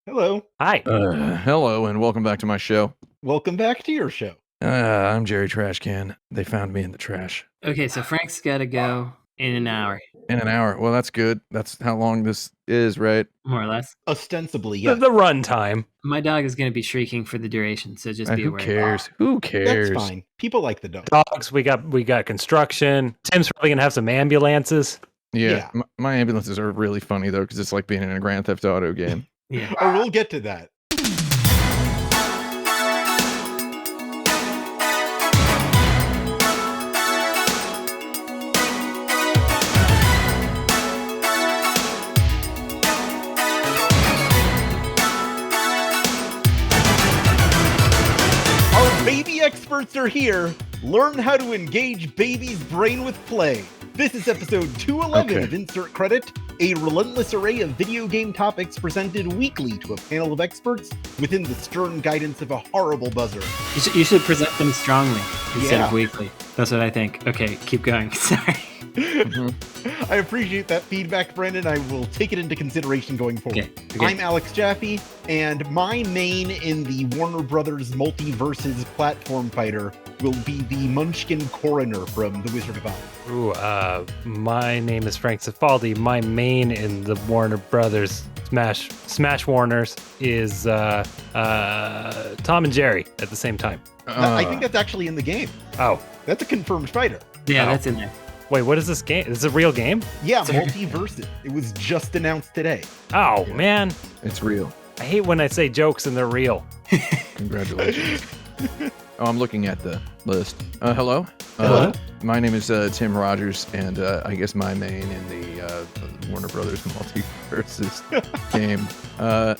Hello. Hi. Hello and welcome back to my show. Welcome back to your show. I'm Jerry Trashcan. They found me in the trash. Okay, so Frank's got to go in an hour, In an hour. Well, that's good. That's how long this is, right? more or less. Ostensibly, The, yes. the run time. My dog is going to be shrieking for the duration, so just be Who aware. cares? Who That's cares? fine. People like the dog. Dogs. We got construction. Tim's probably gonna have some ambulances. Yeah. My ambulances are really funny though, because it's like being in a Grand Theft Auto game. Yeah. Oh, we'll get to that. Our baby experts are here. Learn how to engage baby's brain with play. This is episode 211 Okay. of Insert Credit, a relentless array of video game topics presented weekly to a panel of experts within the stern guidance of a horrible buzzer. You should present them strongly instead Yeah. of weekly. That's what I think. Okay, keep going. Sorry. I appreciate that feedback, Brandon. I will take it into consideration going forward. Okay. I'm Alex Jaffe, and my main in the Warner Brothers Multiverses platform fighter will be the Munchkin Coroner from The Wizard of Oz. Ooh, my name is Frank Cifaldi. My main in the Warner Brothers Smash Warners is Tom and Jerry at the same time. I think that's actually in the game. Oh, That's a confirmed fighter. Yeah, Oh. that's in there. wait, what is this game? Is it a real game? Yeah, Sorry. Multiverses. It was just announced today. Oh Yeah. man, It's real. I hate when I say jokes and they're real. Congratulations. Oh, I'm looking at the list. Hello? Hello. My name is Tim Rogers, and I guess my main in the Warner Brothers Multiverses game.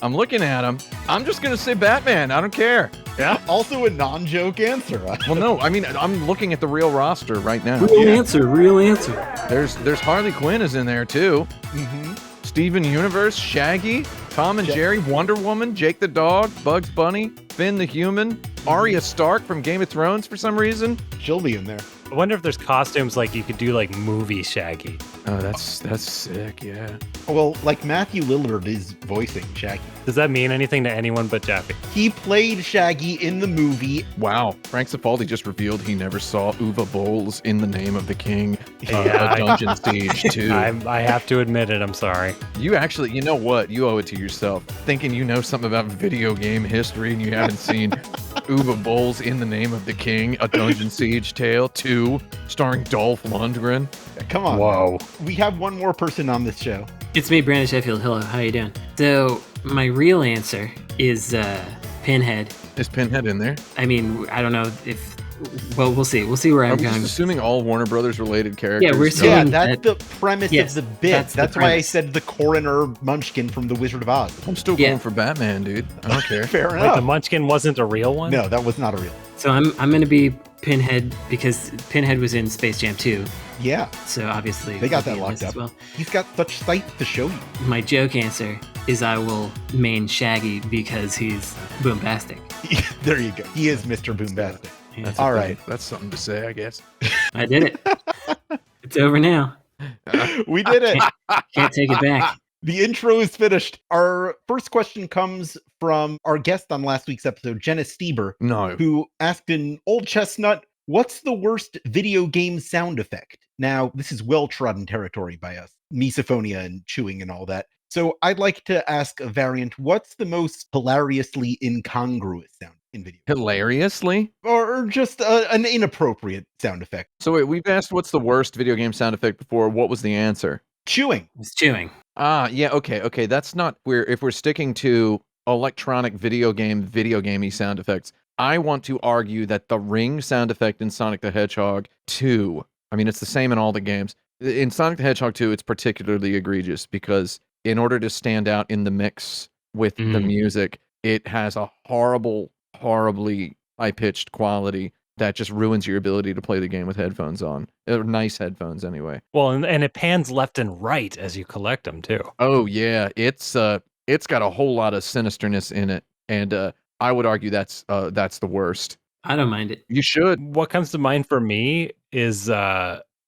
I'm looking at him. I'm just going to say Batman. I don't care. Yeah. Also a non-joke answer. Well, no, I mean, I'm looking at the real roster right now. Real Yeah. answer. Real answer. There's Harley Quinn is in there, too. Mhm. Steven Universe, Shaggy, Tom and Jerry, Wonder Woman, Jake the Dog, Bugs Bunny, Finn the Human, Arya Stark from Game of Thrones for some reason. She'll be in there. I wonder if there's costumes like you could do like movie Shaggy. Oh, that's sick, yeah. Well, like Matthew Lillard is voicing Shaggy. Does that mean anything to anyone but Jaffe? He played Shaggy in the movie. Wow, Frank Cifaldi just revealed he never saw Uwe Boll's In the Name of the King, Yeah, a Dungeon Siege 2. I have to admit it. I'm sorry. You actually, you know what? You owe it to yourself. Thinking you know something about video game history and you haven't seen Uwe Boll's In the Name of the King, a Dungeon Siege Tale 2, starring Dolph Lundgren. Come on. Whoa. We have one more person on this show. It's me, Brandon Sheffield. Hello, how you doing? So, my real answer is Pinhead. Is Pinhead in there? I mean, I don't know if... Well, we'll see. We'll see where Are I'm we going. just assuming all Warner Brothers related characters? Yeah, we're Yeah, assuming that's that- the premise yes, of the bit. that's That's, the why I premise. said the coroner Munchkin from The Wizard of Oz. I'm still Yeah. going for Batman, dude. I don't care. Fair Wait, enough. the Munchkin wasn't a real one? No, that was not a real. So I'm going to be Pinhead because Pinhead was in Space Jam 2. Yeah, So obviously They got he'll that be in locked this up. as well. he's got such sight to show you. My joke answer is I will main Shaggy because he's boombastic. There you go. He is Mr. Boombastic. Yeah, That's All a- right. That's something to say, I guess. I did it. It's over now. We did it. Can't take it back. The intro is finished. Our first question comes from our guest on last week's episode, Jenna Stoeber, No. who asked an old chestnut, what's the worst video game sound effect? Now, this is well-trodden territory by us, misophonia and chewing and all that. So I'd like to ask a variant, what's the most hilariously incongruous sound in video? Hilariously? Or just an inappropriate sound effect? So wait, we've asked what's the worst video game sound effect before. What was the answer? Chewing. It's chewing. Ah, yeah, okay. That's not if we're sticking to electronic video gamey sound effects. I want to argue that the ring sound effect in Sonic the Hedgehog 2, I mean, it's the same in all the games. In Sonic the Hedgehog 2, it's particularly egregious because in order to stand out in the mix with the music, it has a horribly high-pitched quality that just ruins your ability to play the game with headphones on. Or nice headphones, anyway. Well, and it pans left and right as you collect them too. Oh, yeah. It's got a whole lot of sinisterness in it. And I would argue that's the worst. I don't mind it. You should. What comes to mind for me is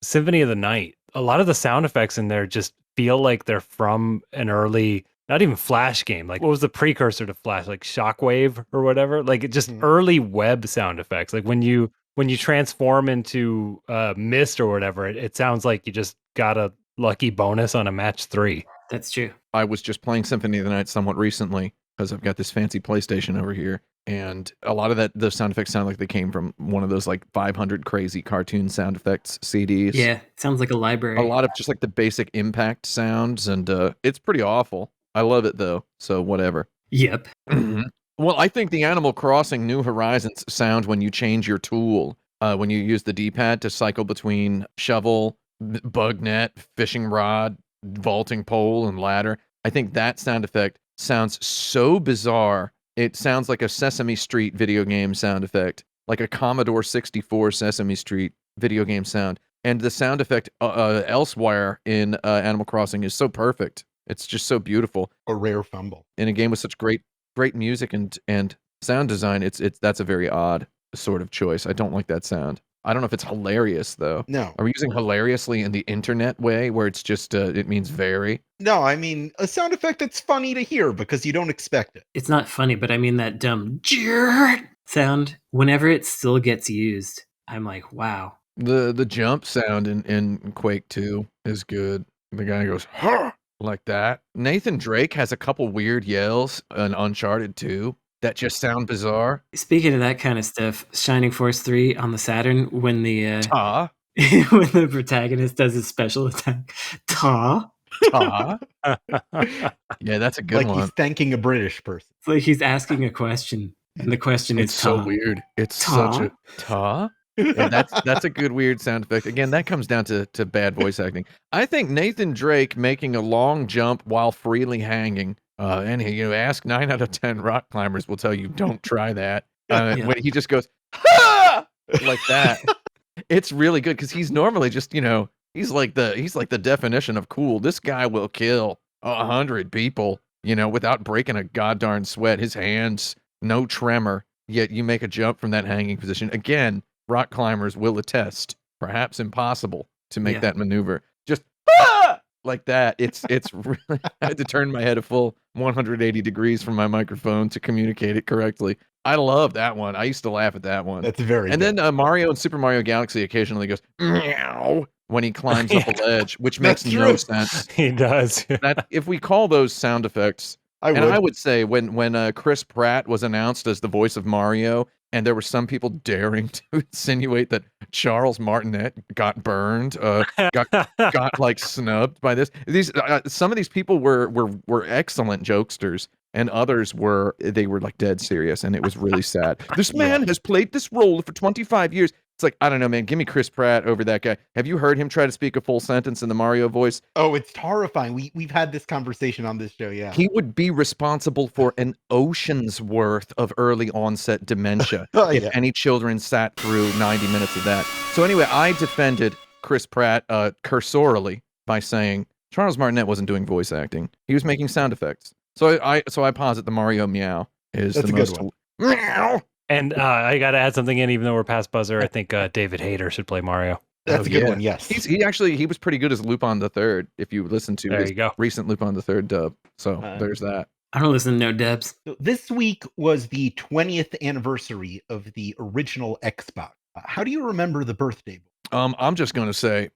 Symphony of the Night. A lot of the sound effects in there just feel like they're from an early not even Flash game. Like, what was the precursor to Flash? Like Shockwave or whatever. Like, it just Mhm. early web sound effects. Like when you transform into mist or whatever, it sounds like you just got a lucky bonus on a match 3. That's true. I was just playing Symphony of the Night somewhat recently because I've got this fancy PlayStation over here, and a lot of those sound effects sound like they came from one of those like 500 crazy cartoon sound effects CDs. Yeah, it sounds like a library. A lot of just like the basic impact sounds, and it's pretty awful. I love it though, so whatever. Yep. Well, I think the Animal Crossing New Horizons sound when you change your tool, when you use the D-pad to cycle between shovel, bug net, fishing rod, vaulting pole, and ladder. I think that sound effect sounds so bizarre. It sounds like a Sesame Street video game sound effect, like a Commodore 64 Sesame Street video game sound. And the sound effect elsewhere in Animal Crossing is so perfect. It's just so beautiful. A rare fumble. In a game with such great music and sound design, that's a very odd sort of choice. I don't like that sound. I don't know if it's hilarious though. No. Are we using hilariously in the internet way where it's just it means very? No, I mean a sound effect that's funny to hear because you don't expect it. It's not funny, but I mean that dumb jerk sound. Whenever it still gets used, I'm like, wow. The jump sound in Quake 2 is good. The guy goes, "Huh!" like that. Nathan Drake has a couple weird yells in Uncharted 2 that just sound bizarre. Speaking of that kind of stuff, Shining Force 3 on the Saturn, when the Ta, when the protagonist does his special attack, ta. ta. Yeah, that's a good Like one. he's thanking a British person. It's like he's asking a question, and the question It's is so ta. weird. It's Ta? such a ta. Yeah, that's a good weird sound effect. Again, that comes down to bad voice acting. I think Nathan Drake making a long jump while freely hanging, and ask 9 out of 10 rock climbers will tell you don't try that. Yeah. When he just goes ha! Like that, it's really good because he's normally just he's like the definition of cool. This guy will kill 100 people without breaking a goddarn sweat. His hands, no tremor. Yet you make a jump from that hanging position again. Rock climbers will attest, perhaps impossible to make that maneuver. Just like that. It's really, I had to turn my head a full 180 degrees from my microphone to communicate it correctly. I love that one. I used to laugh at that one. That's very And good. then Mario in Super Mario Galaxy occasionally goes meow when he climbs up a ledge, which makes That's no true. sense. He does. That if we call those sound effects, I would say when Chris Pratt was announced as the voice of Mario, and there were some people daring to insinuate that Charles Martinet got burned, got like snubbed by this. These some of these people were excellent jokesters, and others were like dead serious, and it was really sad. This man has played this role for 25 years. It's like, I don't know, man. Give me Chris Pratt over that guy. Have you heard him try to speak a full sentence in the Mario voice? Oh, it's horrifying. We've had this conversation on this show, yeah. He would be responsible for an ocean's worth of early onset dementia if any children sat through 90 minutes of that. So anyway, I defended Chris Pratt cursorily by saying Charles Martinet wasn't doing voice acting. He was making sound effects. So I posit the Mario meow is That's the a good most one. meow. And I got to add something in, even though we're past buzzer. I think David Hayter should play Mario. That's a good one, yes. He was pretty good as Lupin the Third. If you listen to his recent Lupin the Third dub, so there's that. I don't listen to no dubs. So this week was the 20th anniversary of the original Xbox. How do you remember the birthday? I'm just going to say,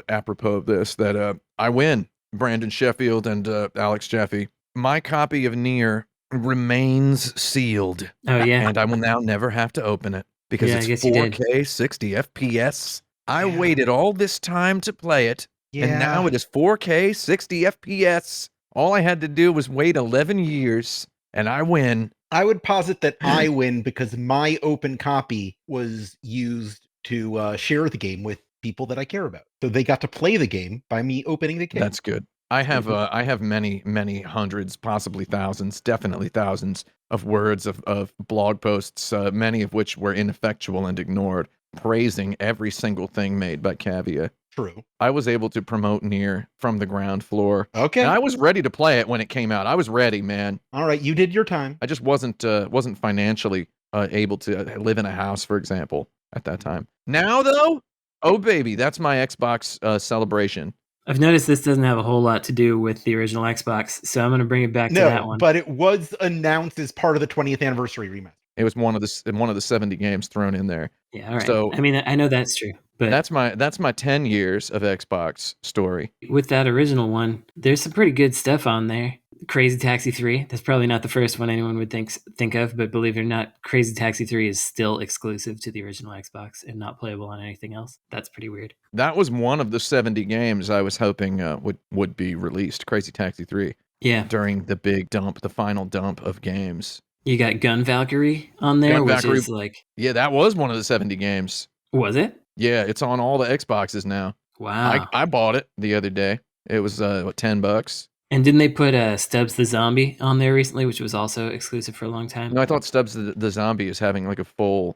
apropos of this, that I win. Brandon Sheffield and Alex Jeffy. My copy of Nier remains sealed. Oh yeah, and I will now never have to open it because it's 4K 60 FPS. I waited all this time to play it, and now it is 4K 60 FPS. All I had to do was wait 11 years, and I win. I would posit that I win because my open copy was used to share the game with people that I care about. So they got to play the game by me opening the game. That's good. I have many hundreds, possibly thousands, definitely thousands of words of blog posts, many of which were ineffectual and ignored, praising every single thing made by Cavia. True. I was able to promote Nier from the ground floor. Okay. And I was ready to play it when it came out. I was ready, man. All right, you did your time. I just wasn't financially able to live in a house, for example, at that time. Now though, oh baby, that's my Xbox celebration. I've noticed this doesn't have a whole lot to do with the original Xbox, so I'm going to bring it back to that No, one. but it was announced as part of the 20th anniversary remaster. It was one of the 70 games thrown in there. Yeah, all right. So I mean, I know that's true, but that's my 10 years of Xbox story. with that original one, there's some pretty good stuff on there. Crazy Taxi 3. That's probably not the first one anyone would think of, but believe it or not, Crazy Taxi 3 is still exclusive to the original Xbox and not playable on anything else. That's pretty weird. That was one of the 70 games I was hoping would be released. Crazy Taxi 3 Yeah. during the big dump, the final dump of games. You got Gun Valkyrie on there, Gun which Valkyrie- is like, Yeah, that was one of the 70 games. was it? Yeah, it's on all the Xboxes now. Wow. I bought it the other day. It was $10. And didn't they put Stubbs the Zombie on there recently, which was also exclusive for a long time? No, I thought Stubbs the Zombie is having like a full-blown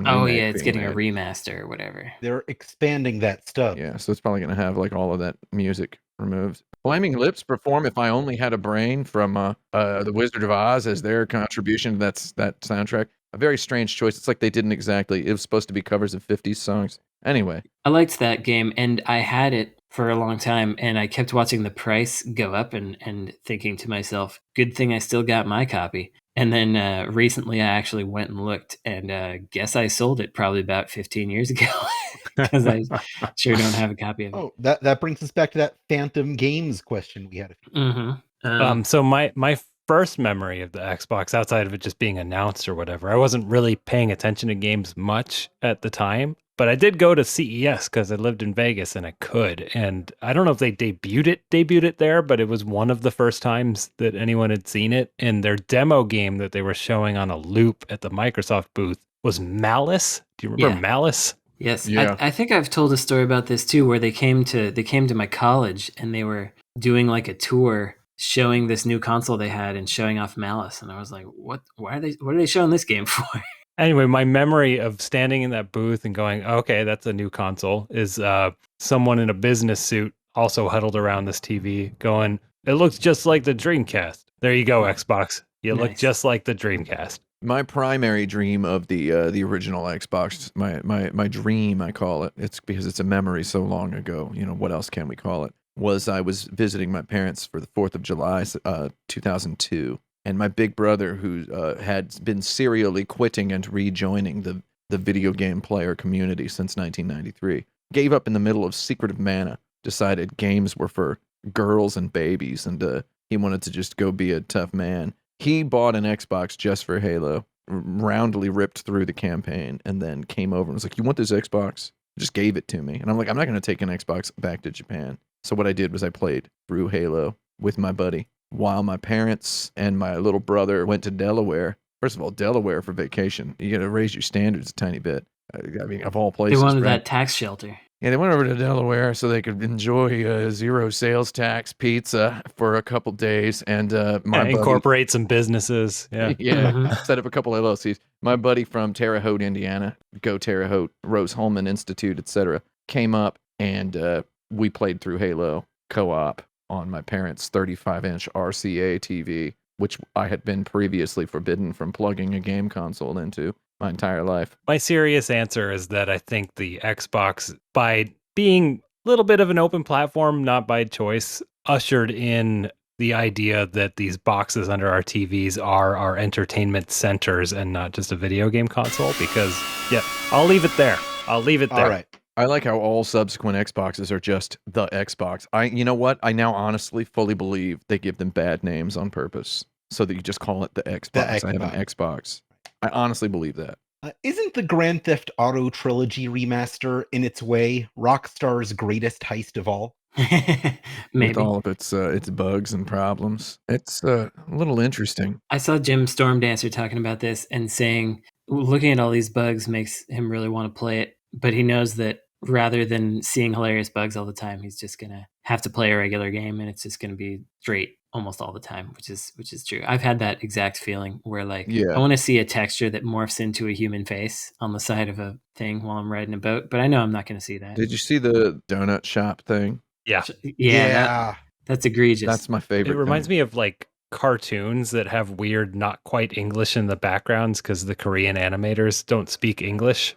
Oh remake yeah, it's being getting a made. remaster or whatever. They're expanding that stuff. Yeah, so it's probably going to have like all of that music removed. Flaming Lips perform "If I Only Had a Brain" from The Wizard of Oz as their contribution to that soundtrack. A very strange choice. It's like they didn't exactly. It was supposed to be covers of 50s songs. Anyway, I liked that game, and I had it for a long time, and I kept watching the price go up and thinking to myself, good thing I still got my copy. And then recently I actually went and looked, and guess I sold it probably about 15 years ago because I sure don't have a copy of it. Oh, that brings us back to that Phantom Games question we had. Mm-hmm. So my first memory of the Xbox, outside of it just being announced or whatever, I wasn't really paying attention to games much at the time. But I did go to CES because I lived in Vegas and I could. And I don't know if they debuted it there, but it was one of the first times that anyone had seen it. And their demo game that they were showing on a loop at the Microsoft booth was Malice. Do you remember Malice? Yes, Yeah. I think I've told a story about this too, where they came to my college and they were doing like a tour showing this new console they had and showing off Malice, and I was like, what are they showing this game for? Anyway, my memory of standing in that booth and going, okay, that's a new console, is someone in a business suit also huddled around this TV going, it looks just like the Dreamcast. There you go, Xbox. You look Nice. just like the Dreamcast. my primary dream of the original Xbox, my dream, I call it. It's because it's a memory so long ago. You know, what else can we call it? Was I was visiting my parents for the 4th of July, 2002. And my big brother, who had been serially quitting and rejoining the video game player community since 1993, gave up in the middle of Secret of Mana, decided games were for girls and babies, and he wanted to just go be a tough man. He bought an Xbox just for Halo, roundly ripped through the campaign, and then came over and was like, you want this Xbox? Just gave it to me. And I'm like, I'm not going to take an Xbox back to Japan. So what I did was I played through Halo with my buddy while my parents and my little brother went to Delaware. First of all, Delaware for vacation. You got to raise your standards a tiny bit. I mean, of all They places. wanted right? that tax shelter. Yeah, they went over to Delaware so they could enjoy zero sales tax pizza for a couple days. And my buddy, Incorporate some businesses. Yeah. yeah, Mhm. set up a couple LLCs. My buddy from Terre Haute, Indiana, go Terre Haute, Rose Holman Institute, etc., came up and we played through Halo co-op on my parents' 35-inch RCA TV, which I had been previously forbidden from plugging a game console into my entire life. My serious answer is that I think the Xbox, by being a little bit of an open platform, not by choice, ushered in the idea that these boxes under our TVs are our entertainment centers and not just a video game console. Because, yeah, I'll leave it there. All right. I like how all subsequent Xboxes are just the Xbox. You know what? I now honestly fully believe they give them bad names on purpose so that you just call it the Xbox. I have an Xbox. I honestly believe that. Isn't the Grand Theft Auto Trilogy remaster, in its way, Rockstar's greatest heist of all? Maybe. With all of its bugs and problems. It's a little interesting. I saw Jim Stormdancer talking about this and saying, looking at all these bugs makes him really want to play it, but he knows that rather than seeing hilarious bugs all the time, he's just gonna have to play a regular game, and it's just gonna be straight almost all the time, which is true. I've had that exact feeling where like Yeah. I want to see a texture that morphs into a human face on the side of a thing while I'm riding a boat, but I know I'm not going to see that. Did you see the donut shop thing? Yeah. Yeah, that's egregious. That's my favorite. It reminds me of like cartoons that have weird, not quite English in the backgrounds because the Korean animators don't speak English.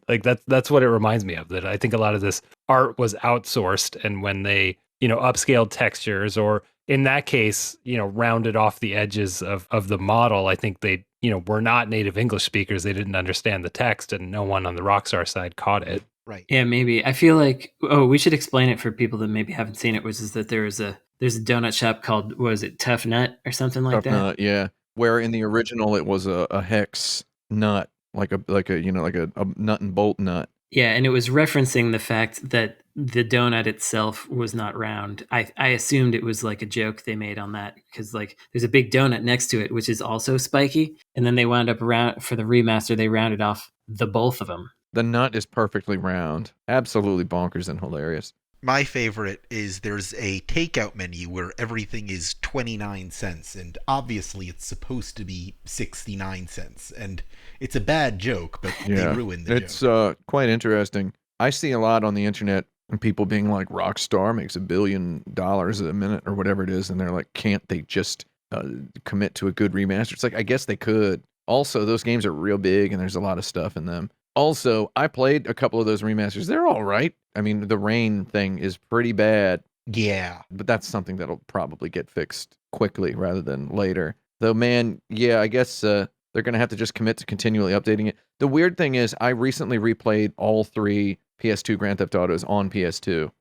Like that's what it reminds me of. That I think a lot of this art was outsourced, and when they upscaled textures, or in that case rounded off the edges of the model, I think they were not native English speakers. They didn't understand the text, and no one on the Rockstar side caught it. Right. Yeah, maybe. I feel like we should explain it for people that maybe haven't seen it, which is that there's a donut shop called, what was it, Tough Nut or something like Tough that? Nut, yeah. Where in the original it was a hex nut, like a nut and bolt nut. Yeah, and it was referencing the fact that the donut itself was not round. I assumed it was like a joke they made on that, because like there's a big donut next to it which is also spiky, and then they wound up around for the remaster, they rounded off the both of them. The nut is perfectly round. Absolutely bonkers and hilarious. My favorite is there's a takeout menu where everything is 29 cents, and obviously it's supposed to be 69 cents. And it's a bad joke, but they ruin the joke. It's quite interesting. I see a lot on the internet and people being like, Rockstar makes $1 billion a minute or whatever it is, and they're like, can't they just commit to a good remaster? It's like, I guess they could. Also, those games are real big and there's a lot of stuff in them. Also, I played a couple of those remasters. They're all right. I mean, the rain thing is pretty bad. Yeah. But that's something that'll probably get fixed quickly rather than later. Though, man, yeah, I guess they're going to have to just commit to continually updating it. The weird thing is, I recently replayed all 3 PS2 Grand Theft Autos on PS2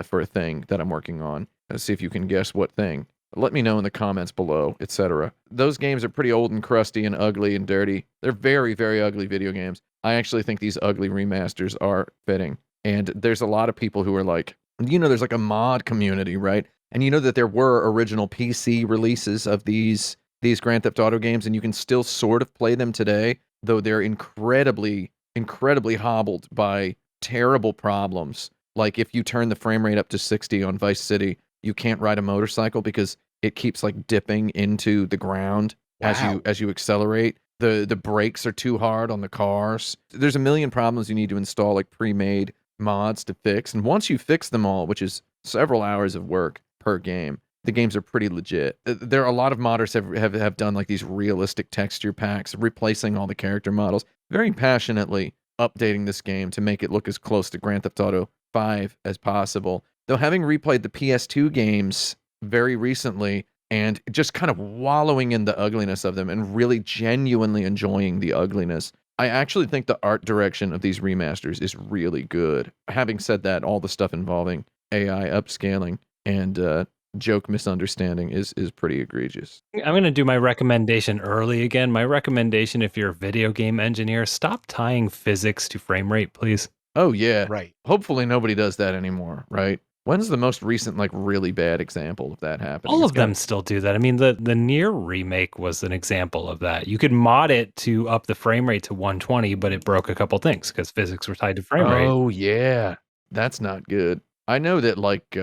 for a thing that I'm working on. Let's see if you can guess what thing. Let me know in the comments below, etc. Those games are pretty old and crusty and ugly and dirty. They're very, very ugly video games. I actually think these ugly remasters are fitting. And there's a lot of people who are like, there's like a mod community, right? And that there were original PC releases of these Grand Theft Auto games, and you can still sort of play them today, though they're incredibly, incredibly hobbled by terrible problems. Like if you turn the frame rate up to 60 on Vice City, you can't ride a motorcycle because it keeps like dipping into the ground as you accelerate. The brakes are too hard on the cars. There's a million problems you need to install like pre-made mods to fix. And once you fix them all, which is several hours of work per game, the games are pretty legit. There are a lot of modders have done like these realistic texture packs, replacing all the character models, very passionately updating this game to make it look as close to Grand Theft Auto 5 as possible. Though having replayed the PS2 games very recently and just kind of wallowing in the ugliness of them and really genuinely enjoying the ugliness, I actually think the art direction of these remasters is really good. Having said that, all the stuff involving AI upscaling and joke misunderstanding is pretty egregious. I'm going to do my recommendation early again. My recommendation, if you're a video game engineer, stop tying physics to frame rate, please. Oh, yeah. Right. Hopefully nobody does that anymore, right? When's the most recent, like, really bad example of that happening? All of them still do that. I mean, the Nier remake was an example of that. You could mod it to up the frame rate to 120, but it broke a couple things because physics were tied to frame rate. Oh, yeah. That's not good. I know that, like,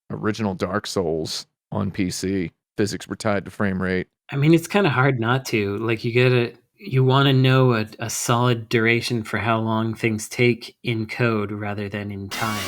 original Dark Souls on PC, physics were tied to frame rate. I mean, it's kind of hard not to. Like, you want to know a solid duration for how long things take in code rather than in time.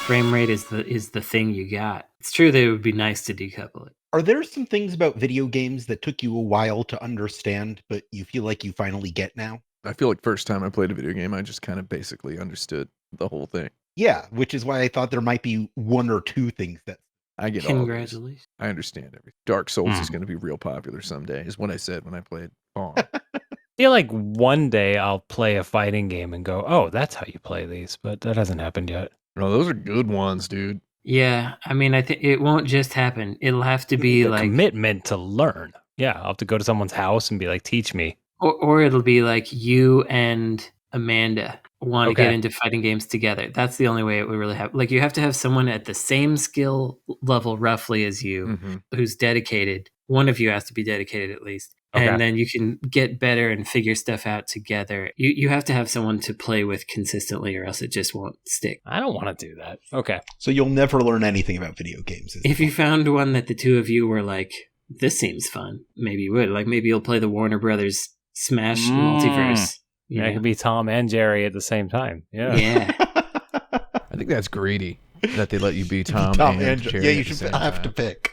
Frame rate is the thing you got. It's true that it would be nice to decouple it. Are there some things about video games that took you a while to understand, but you feel like you finally get now? I feel like first time I played a video game, I just kind of basically understood the whole thing. Yeah, which is why I thought there might be 1 or 2 things that I get. Congratulations. I understand everything. Dark Souls is going to be real popular someday, is what I said when I played Spawn. I feel like one day I'll play a fighting game and go, oh, that's how you play these, but that hasn't happened yet. No, those are good ones, dude. Yeah, I mean, I think it won't just happen. It'll have to be like commitment to learn. Yeah, I'll have to go to someone's house and be like, teach me. Or it'll be like you and Amanda want to get into fighting games together. That's the only way it would really happen. Like, you have to have someone at the same skill level roughly as you who's dedicated. One of you has to be dedicated at least. Okay. And then you can get better and figure stuff out together. You have to have someone to play with consistently, or else it just won't stick. I don't want to do that. Okay. So you'll never learn anything about video games. If you found one that the two of you were like, this seems fun, maybe you would. Like, maybe you'll play the Warner Brothers Smash multiverse. Yeah, it could be Tom and Jerry at the same time. Yeah. Yeah. I think that's greedy that they let you be Tom and Jerry. Yeah, you should have to pick.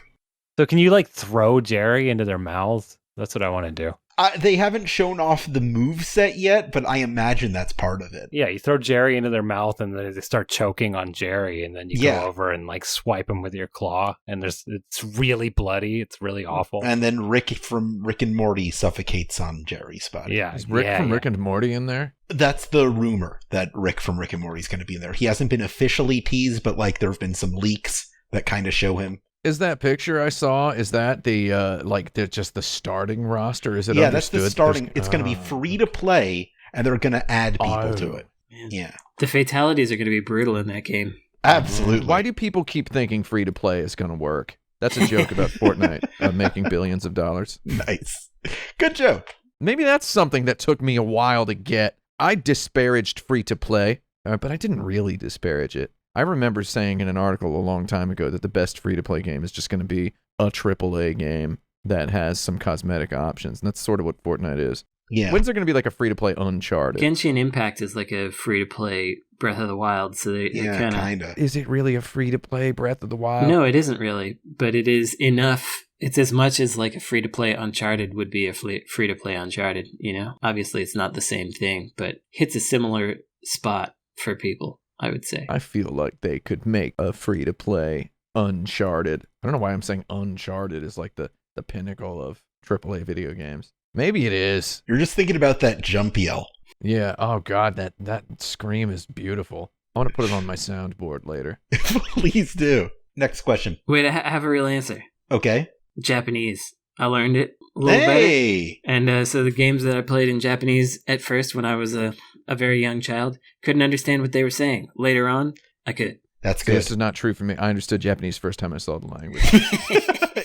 So can you like throw Jerry into their mouths? That's what I want to do. They haven't shown off the moveset yet, but I imagine that's part of it. Yeah, you throw Jerry into their mouth and they start choking on Jerry, and then you go over and like swipe him with your claw, and it's really bloody. It's really awful. And then Rick from Rick and Morty suffocates on Jerry's body. Yeah, Is Rick from Rick and Morty in there? That's the rumor, that Rick from Rick and Morty is going to be in there. He hasn't been officially teased, but like there have been some leaks that kind of show him. Is that picture I saw, is that the just the starting roster? Is it that's the starting. It's going to be free to play, and they're going to add people to it. Man. Yeah. The fatalities are going to be brutal in that game. Absolutely. Why do people keep thinking free to play is going to work? That's a joke about Fortnite making billions of dollars. Nice. Good joke. Maybe that's something that took me a while to get. I disparaged free to play, but I didn't really disparage it. I remember saying in an article a long time ago that the best free-to-play game is just going to be a AAA game that has some cosmetic options, and that's sort of what Fortnite is. Yeah. When's there going to be like a free-to-play Uncharted? Genshin Impact is like a free-to-play Breath of the Wild, so they kind of... Is it really a free-to-play Breath of the Wild? No, it isn't really, but it is enough. It's as much as like a free-to-play Uncharted would be a free-to-play Uncharted, you know? Obviously, it's not the same thing, but hits a similar spot for people, I would say. I feel like they could make a free-to-play Uncharted. I don't know why I'm saying Uncharted is like the pinnacle of AAA video games. Maybe it is. You're just thinking about that jump yell. Yeah. Oh, God, that scream is beautiful. I want to put it on my soundboard later. Please do. Next question. Wait, I have a real answer. Okay. Japanese. I learned it a little better. And so the games that I played in Japanese at first when I was a very young child, couldn't understand what they were saying. Later on, I could. That's good. This is not true for me. I understood Japanese first time I saw the language.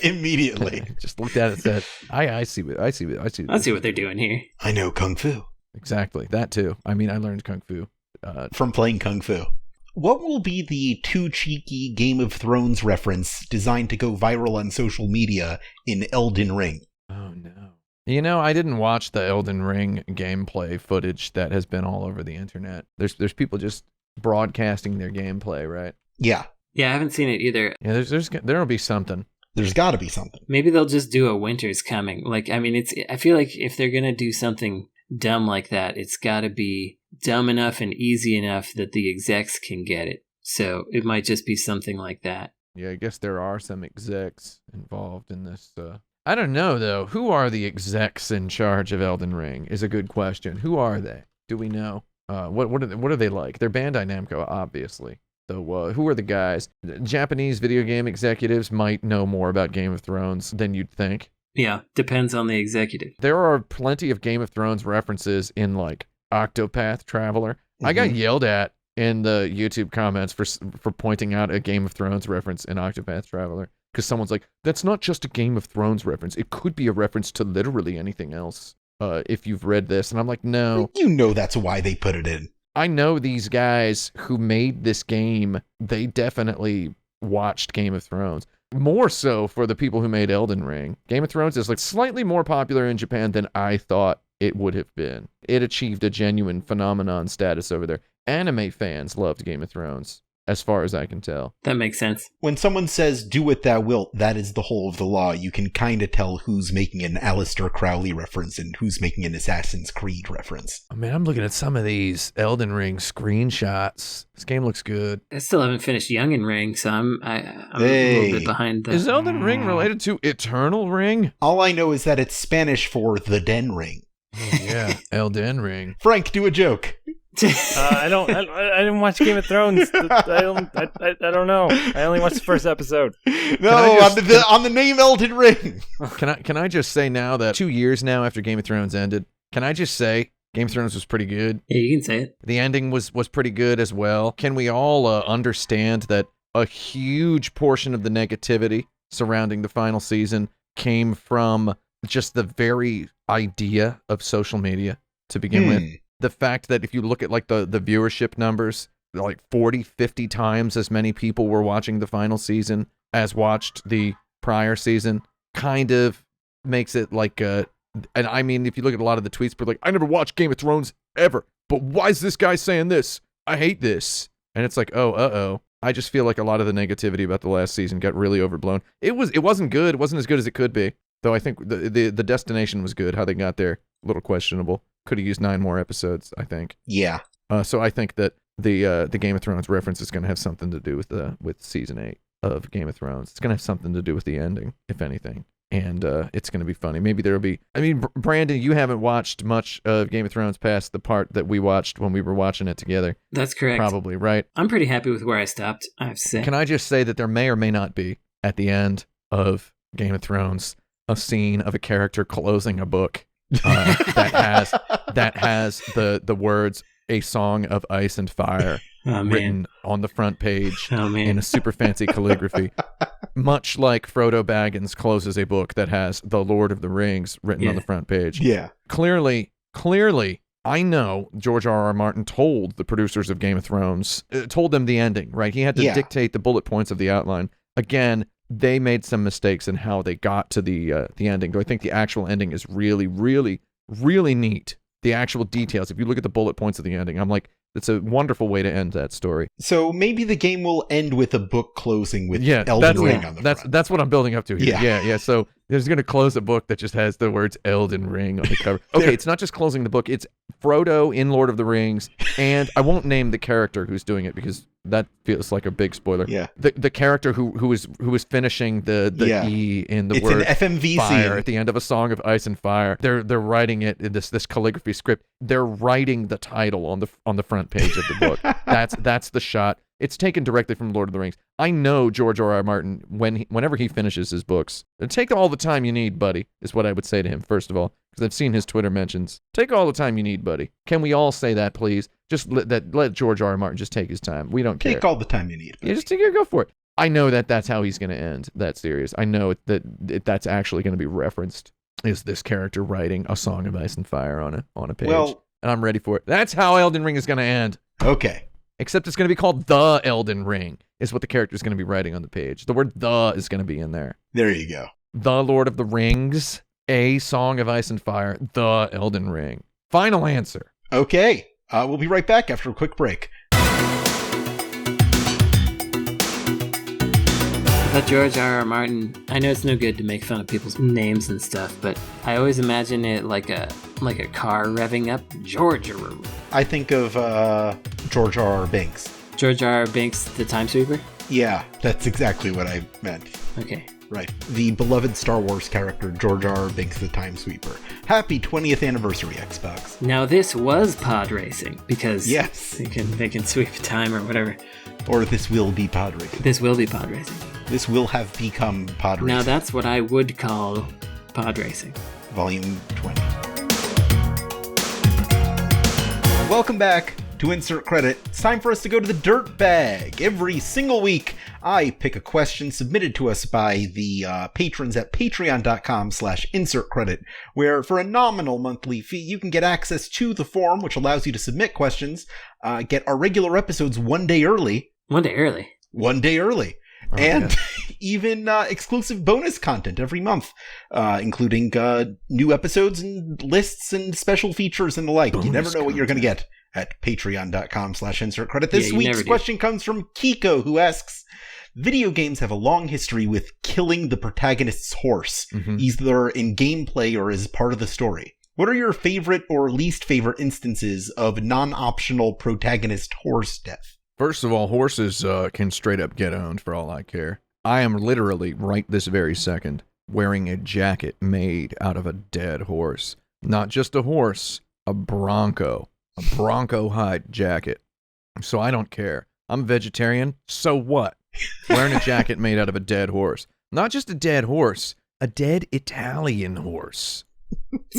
Immediately. Just looked at it and said, I see what they're doing here. I know Kung Fu. Exactly. That too. I mean, I learned Kung Fu. From playing Kung Fu. What will be the too cheeky Game of Thrones reference designed to go viral on social media in Elden Ring? Oh, no. You know, I didn't watch the Elden Ring gameplay footage that has been all over the internet. There's people just broadcasting their gameplay, right? Yeah. Yeah, I haven't seen it either. Yeah, there'll be something. There's got to be something. Maybe they'll just do a Winter's Coming. Like, I mean, I feel like if they're going to do something dumb like that, it's got to be dumb enough and easy enough that the execs can get it. So it might just be something like that. Yeah, I guess there are some execs involved in this. I don't know, though. Who are the execs in charge of Elden Ring is a good question. Who are they? Do we know? What are they like? They're Bandai Namco, obviously. So who are the guys? Japanese video game executives might know more about Game of Thrones than you'd think. Yeah, depends on the executive. There are plenty of Game of Thrones references in, like, Octopath Traveler. Mm-hmm. I got yelled at in the YouTube comments for pointing out a Game of Thrones reference in Octopath Traveler. Because someone's like, that's not just a Game of Thrones reference. It could be a reference to literally anything else. If you've read this. And I'm like, no. You know that's why they put it in. I know these guys who made this game, they definitely watched Game of Thrones. More so for the people who made Elden Ring. Game of Thrones is like slightly more popular in Japan than I thought it would have been. It achieved a genuine phenomenon status over there. Anime fans loved Game of Thrones, as far as I can tell. That makes sense. When someone says, do what thou wilt, that is the whole of the law, you can kind of tell who's making an Aleister Crowley reference and who's making an Assassin's Creed reference. I mean, I'm looking at some of these Elden Ring screenshots. This game looks good. I still haven't finished Youngin' Ring, so I'm a little bit behind that. Is Elden Ring related to Eternal Ring? All I know is that it's Spanish for the Den Ring. Oh, yeah, Elden Ring. Frank, do a joke. I didn't watch Game of Thrones. I don't know. I only watched the first episode. No, on the name Elden Ring. Can I just say now that 2 years now after Game of Thrones ended, can I just say Game of Thrones was pretty good? Yeah, you can say it. The ending was pretty good as well. Can we all understand that a huge portion of the negativity surrounding the final season came from just the very idea of social media to begin with? The fact that if you look at like the viewership numbers, like 40, 50 times as many people were watching the final season as watched the prior season kind of makes it like, and I mean, if you look at a lot of the tweets, people are like, I never watched Game of Thrones ever, but why is this guy saying this? I hate this. And it's like, oh, I just feel like a lot of the negativity about the last season got really overblown. It wasn't good. It wasn't as good as it could be. Though I think the destination was good. How they got there, a little questionable. Could have used 9 more episodes, I think. Yeah. So I think that the Game of Thrones reference is going to have something to do with season 8 of Game of Thrones. It's going to have something to do with the ending, if anything. And it's going to be funny. Maybe there'll be... I mean, Brandon, you haven't watched much of Game of Thrones past the part that we watched when we were watching it together. That's correct. Probably, right? I'm pretty happy with where I stopped, I have to say. Can I just say that there may or may not be, at the end of Game of Thrones, a scene of a character closing a book that has the words "A Song of Ice and Fire" written on the front page in a super fancy calligraphy, much like Frodo Baggins closes a book that has "The Lord of the Rings" written on the front page. Yeah. Clearly, I know George R.R. Martin told the producers of Game of Thrones, told them the ending, right? He had to dictate the bullet points of the outline. Again, they made some mistakes in how they got to the ending. Though I think the actual ending is really, really, really neat. The actual details. If you look at the bullet points of the ending, I'm like, it's a wonderful way to end that story. So maybe the game will end with a book closing with Elden Ring on the front. That's what I'm building up to here. Yeah. Yeah. So there's going to close a book that just has the words Elden Ring on the cover. Okay, it's not just closing the book. It's Frodo in Lord of the Rings, and I won't name the character who's doing it because that feels like a big spoiler. Yeah. The character who is finishing the E in the word it's an FMV fire scene at the end of A Song of Ice and Fire. They're writing it in this calligraphy script. They're writing the title on the front page of the book. That's the shot. It's taken directly from Lord of the Rings. I know George R.R. Martin, whenever he finishes his books, take all the time you need, buddy, is what I would say to him, first of all, because I've seen his Twitter mentions. Take all the time you need, buddy. Can we all say that, please? Just let George R.R. Martin just take his time. We don't care. Take all the time you need. Yeah, just go for it. I know that's how he's going to end that series. I know that's actually going to be referenced, is this character writing A Song of Ice and Fire on a page. Well, and I'm ready for it. That's how Elden Ring is going to end. Okay. Except it's going to be called The Elden Ring, is what the character is going to be writing on the page. The word "the" is going to be in there. There you go. The Lord of the Rings, A Song of Ice and Fire, The Elden Ring. Final answer. Okay. We'll be right back after a quick break. But George R.R. Martin, I know it's no good to make fun of people's names and stuff, but I always imagine it like a car revving up. George R.R. I think of George R.R. Binks. George R.R. Binks, the Time Sweeper? Yeah, that's exactly what I meant. Okay. Right. The beloved Star Wars character, George R.R. Binks, the Time Sweeper. Happy 20th anniversary, Xbox. Now this was pod racing, because yes, they can sweep time or whatever. Or this will be pod racing. This will be pod racing. This will have become pod racing. Now that's what I would call pod racing. Volume 20. Welcome back to Insert Credit. It's time for us to go to the Dirtbag. Every single week, I pick a question submitted to us by the patrons at patreon.com/insertcredit, where for a nominal monthly fee, you can get access to the forum, which allows you to submit questions, get our regular episodes one day early. One day early. Oh, and even exclusive bonus content every month, including new episodes and lists and special features and the like. You never know what you're going to get at patreon.com/insertcredit. This week's question comes from Kiko, who asks, video games have a long history with killing the protagonist's horse, either in gameplay or as part of the story. What are your favorite or least favorite instances of non-optional protagonist horse death? First of all, horses can straight up get owned for all I care. I am literally, right this very second, wearing a jacket made out of a dead horse. Not just a horse, a bronco hide jacket. So I don't care. I'm vegetarian, so what? Wearing a jacket made out of a dead horse. Not just a dead horse, a dead Italian horse.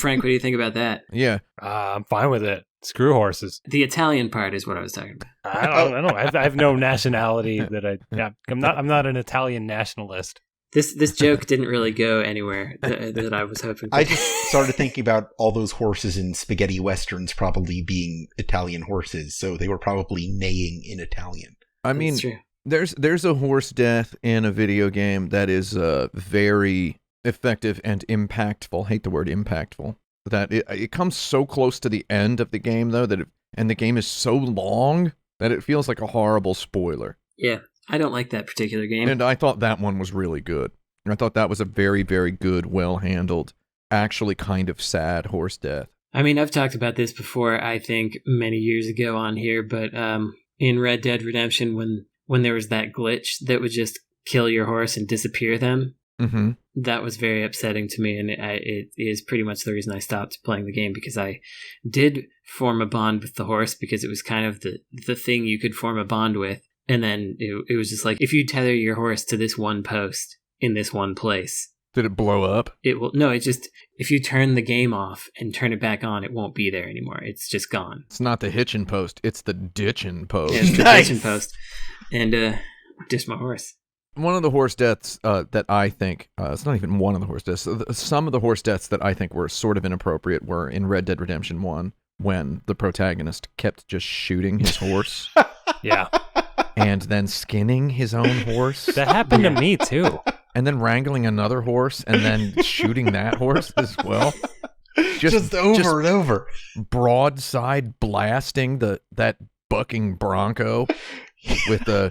Frank, what do you think about that? Yeah. I'm fine with it. Screw horses. The Italian part is what I was talking about. I don't. I have no nationality I'm not an Italian nationalist. This joke didn't really go anywhere that I was hoping. I just started thinking about all those horses in spaghetti westerns probably being Italian horses, so they were probably neighing in Italian. I mean, there's a horse death in a video game that is very effective and impactful. I hate the word impactful. That it comes so close to the end of the game, though, and the game is so long that it feels like a horrible spoiler. Yeah, I don't like that particular game. And I thought that one was really good. I thought that was a very, very good, well-handled, actually kind of sad horse death. I mean, I've talked about this before, I think, many years ago on here, but in Red Dead Redemption, when there was that glitch that would just kill your horse and disappear them, that was very upsetting to me, and it is pretty much the reason I stopped playing the game, because I did form a bond with the horse, because it was kind of the thing you could form a bond with, and then it was just like, if you tether your horse to this one post in this one place... Did it blow up? It will. No, it just, if you turn the game off and turn it back on, it won't be there anymore. It's just gone. It's not the hitching post. It's the ditching post. Yeah, it's the ditching post. And ditch my horse. One of the horse deaths that I think, it's not even one of the horse deaths, some of the horse deaths that I think were sort of inappropriate were in Red Dead Redemption 1, when the protagonist kept just shooting his horse. Yeah. And then skinning his own horse. That happened to me, too. And then wrangling another horse and then shooting that horse as well. Just over and over. Broadside blasting that bucking bronco with the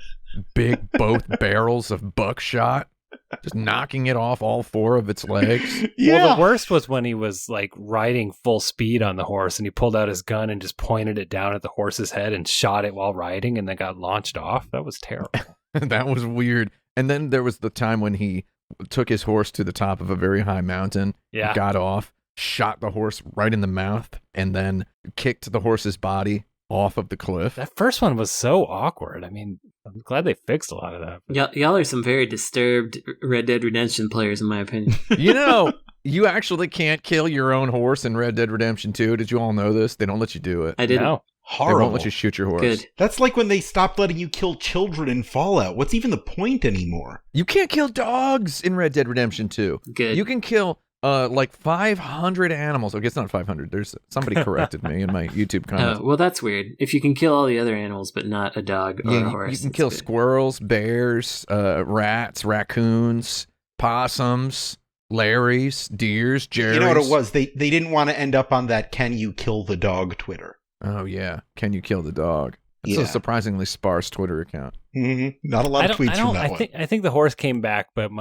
both barrels of buckshot. Just knocking it off all four of its legs. Yeah. Well, the worst was when he was like riding full speed on the horse and he pulled out his gun and just pointed it down at the horse's head and shot it while riding and then got launched off. That was terrible. That was weird. And then there was the time when he took his horse to the top of a very high mountain, got off, shot the horse right in the mouth, and then kicked the horse's body off of the cliff. That first one was so awkward. I mean, I'm glad they fixed a lot of that. Y'all are some very disturbed Red Dead Redemption players, in my opinion. You know, you actually can't kill your own horse in Red Dead Redemption 2. Did you all know this? They don't let you do it. I didn't. No. Horrible. They won't let you shoot your horse. Good. That's like when they stopped letting you kill children in Fallout. What's even the point anymore? You can't kill dogs in Red Dead Redemption 2. Good. You can kill like 500 animals. Okay, it's not 500. There's somebody corrected me in my YouTube comments. Oh, well, that's weird. If you can kill all the other animals, but not a dog or a horse. You can kill squirrels, bears, rats, raccoons, possums, Larrys, deers, Jerrys. You know what it was? They didn't want to end up on that "Can you kill the dog" Twitter. Oh yeah, can you kill the dog? It's a surprisingly sparse Twitter account. Mm-hmm. Not a lot of tweets from that one. I think the horse came back, but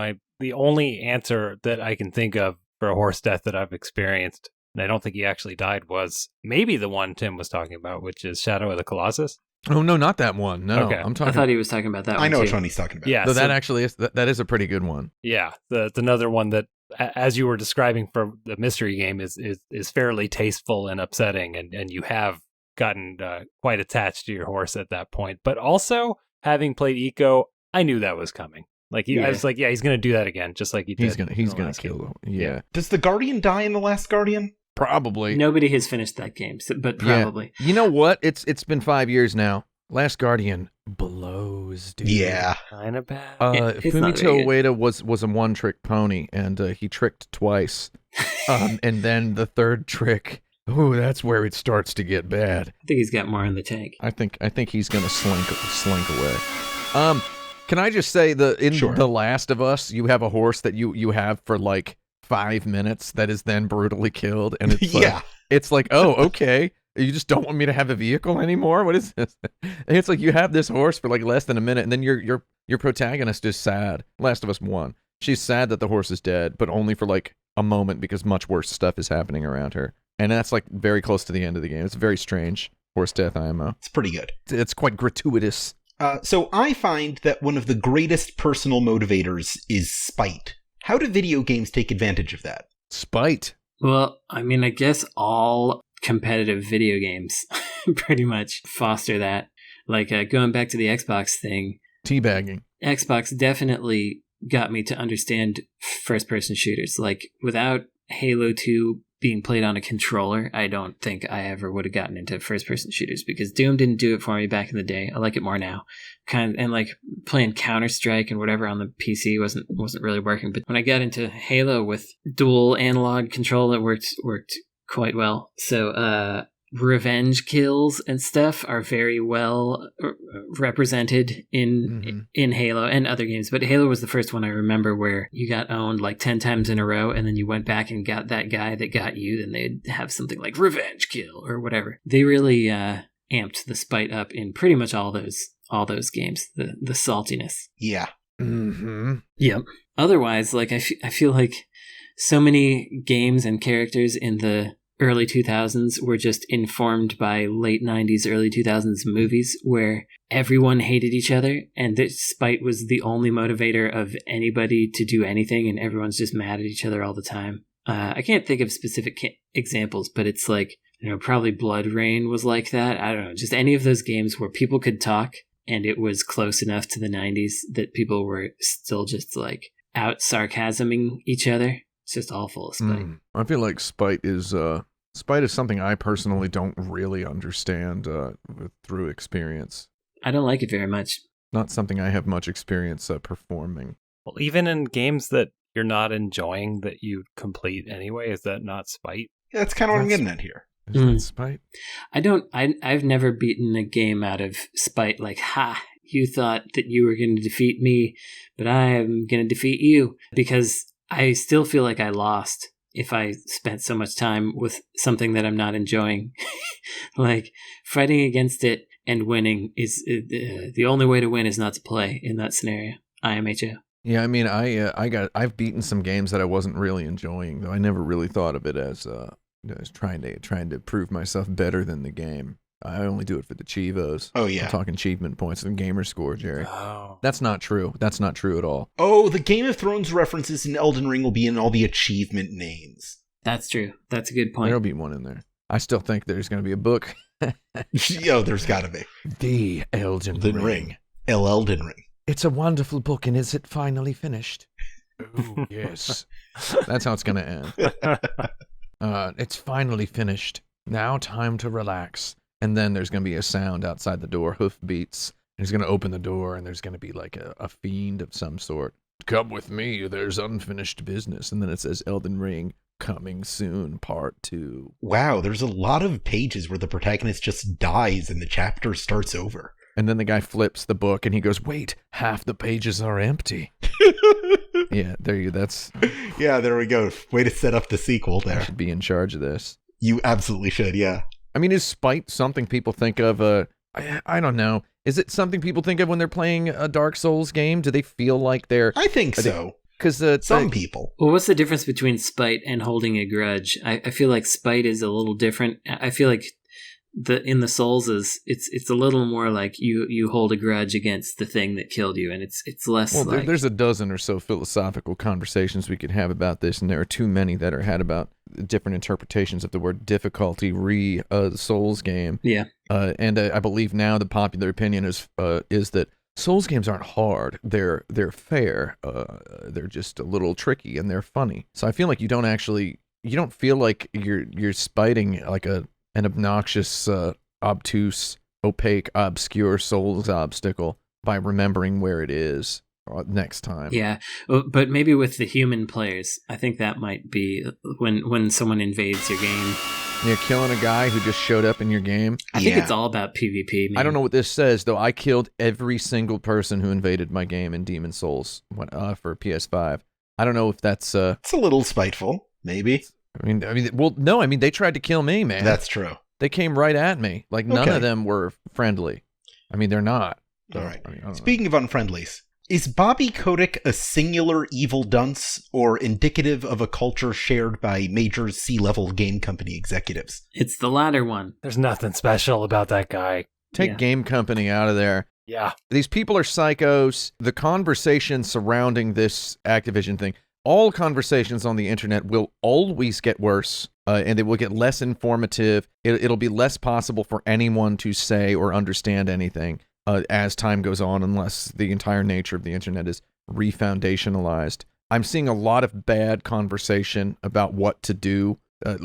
the only answer that I can think of for a horse death that I've experienced, and I don't think he actually died, was maybe the one Tim was talking about, which is Shadow of the Colossus. Oh no, not that one. No, okay. I'm talking. I thought he was talking about that one. I know too. which one he's talking about. Yeah, so that actually is that is a pretty good one. Yeah, it's another one that, as you were describing for the mystery game, is fairly tasteful and upsetting, and you have gotten quite attached to your horse at that point. But also, having played Eco, I knew that was coming. Like I was like, yeah, he's gonna do that again, just like he did. He's gonna kill. Yeah. Does the Guardian die in The Last Guardian? Probably. Nobody has finished that game, but probably. Yeah. You know what? It's been 5 years now. Last Guardian blows, dude. Yeah. Kind of bad. Fumito Ueda was a one-trick pony, and he tricked twice. And then the third trick, that's where it starts to get bad. I think he's got more in the tank. I think he's gonna slink away. Can I just say Sure. The Last of Us, you have a horse that you have for like 5 minutes that is then brutally killed, and it's like, it's like, oh, okay. You just don't want me to have a vehicle anymore? What is this? And it's like you have this horse for like less than a minute, and then your protagonist is sad. Last of Us 1. She's sad that the horse is dead, but only for like a moment because much worse stuff is happening around her. And that's like very close to the end of the game. It's very strange. Horse death IMO. It's pretty good. It's quite gratuitous. So I find that one of the greatest personal motivators is spite. How do video games take advantage of that? Spite. Well, I mean, I guess all competitive video games pretty much foster that. Like going back to the Xbox thing. Teabagging. Xbox definitely got me to understand first-person shooters. Like, without Halo 2 being played on a controller, I don't think I ever would have gotten into first-person shooters, because Doom didn't do it for me back in the day. I like it more now. And like playing Counter-Strike and whatever on the PC wasn't really working. But when I got into Halo with dual analog control, it worked quite well. So revenge kills and stuff are very well represented in Halo and other games. But Halo was the first one I remember where you got owned like 10 times in a row, and then you went back and got that guy that got you, then they'd have something like revenge kill or whatever. They really amped the spite up in pretty much all those all those games, the saltiness. Yeah. Mm-hmm. Yep. Otherwise, like I feel like so many games and characters in the early 2000s were just informed by late 90s, early 2000s movies where everyone hated each other and that spite was the only motivator of anybody to do anything and everyone's just mad at each other all the time. I can't think of specific examples, but it's like, probably Blood Rain was like that. I don't know, just any of those games where people could talk and it was close enough to the 90s that people were still just like out sarcasming each other. It's just all full of spite. I feel like spite is something I personally don't really understand through experience. I don't like it very much. Not something I have much experience performing. Well, even in games that you're not enjoying that you complete anyway, is that not spite? Yeah, that's kind of what I'm getting at here. Is that spite? I've never beaten a game out of spite, like, ha, you thought that you were going to defeat me, but I'm going to defeat you, because I still feel like I lost if I spent so much time with something that I'm not enjoying. Like, fighting against it and winning is the only way to win is not to play in that scenario. IMHO. Yeah, I mean, I've beaten some games that I wasn't really enjoying, though. I never really thought of it as trying to prove myself better than the game. I only do it for the Chivos. Oh, yeah. I'm talking achievement points and gamer score, Jerry. Oh. That's not true. That's not true at all. Oh, the Game of Thrones references in Elden Ring will be in all the achievement names. That's true. That's a good point. There'll be one in there. I still think there's going to be a book. Yo, there's got to be. The Elden Ring. Elden Ring. It's a wonderful book, and is it finally finished? Oh, yes. That's how it's going to end. It's finally finished. Now time to relax. And then there's going to be a sound outside the door, hoof beats. And he's going to open the door, and there's going to be like a fiend of some sort. Come with me, there's unfinished business. And then it says Elden Ring, coming soon, part 2. Wow, there's a lot of pages where the protagonist just dies and the chapter starts over. And then the guy flips the book, and he goes, wait, half the pages are empty. Yeah, Yeah, there we go. Way to set up the sequel there. I should be in charge of this. You absolutely should, yeah. I mean, is spite something people think of? I don't know. Is it something people think of when they're playing a Dark Souls game? Do they feel like they're... I think so. Because some people. Well, what's the difference between spite and holding a grudge? I feel like spite is a little different. I feel like in the Souls it's a little more like you hold a grudge against the thing that killed you, and it's less. Well, like... there's a dozen or so philosophical conversations we could have about this, and there are too many that are had about different interpretations of the word difficulty the Souls game. Yeah. And I believe now the popular opinion is that Souls games aren't hard. They're fair. They're just a little tricky and they're funny. So I feel like you don't feel like you're spiting like an obnoxious, obtuse, opaque, obscure Souls obstacle by remembering where it is next time. Yeah, but maybe with the human players, I think that might be when someone invades your game. You're killing a guy who just showed up in your game. I think it's all about PvP. Man. I don't know what this says, though. I killed every single person who invaded my game in Demon Souls for PS5. I don't know if that's... It's a little spiteful, maybe. I mean, well, no, I mean, they tried to kill me, man. That's true. They came right at me. Like, none of them were friendly. I mean, they're not. All right. I mean, Speaking of unfriendlies, is Bobby Kotick a singular evil dunce or indicative of a culture shared by major C-level game company executives? It's the latter one. There's nothing special about that guy. Take game company out of there. Yeah. These people are psychos. The conversation surrounding this Activision thing, all conversations on the internet will always get worse, and they will get less informative. It'll be less possible for anyone to say or understand anything as time goes on, unless the entire nature of the internet is refoundationalized. I'm seeing a lot of bad conversation about what to do.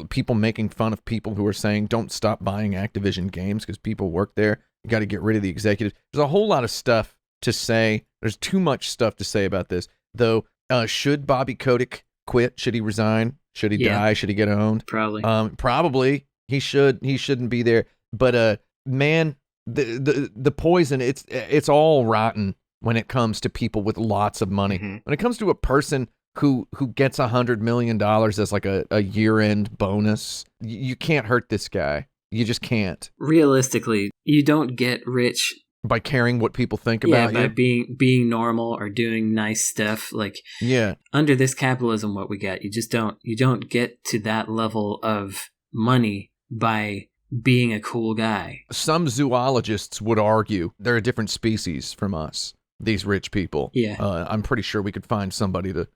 People making fun of people who are saying, don't stop buying Activision games because people work there. You got to get rid of the executives. There's a whole lot of stuff to say. There's too much stuff to say about this. Though, should Bobby Kotick quit? Should he resign? Should he die? Should he get owned? Probably. Probably. He should. He shouldn't be there. But man, the poison, it's all rotten when it comes to people with lots of money. Mm-hmm. When it comes to a person who gets $100 million as like a year-end bonus, you can't hurt this guy. You just can't. Realistically, you don't get rich By caring what people think Yeah, about by you. being normal or doing nice stuff. Like, Yeah. under this capitalism, what we got, you don't get to that level of money by being a cool guy. Some zoologists would argue they're a different species from us, these rich people. Yeah. I'm pretty sure we could find somebody to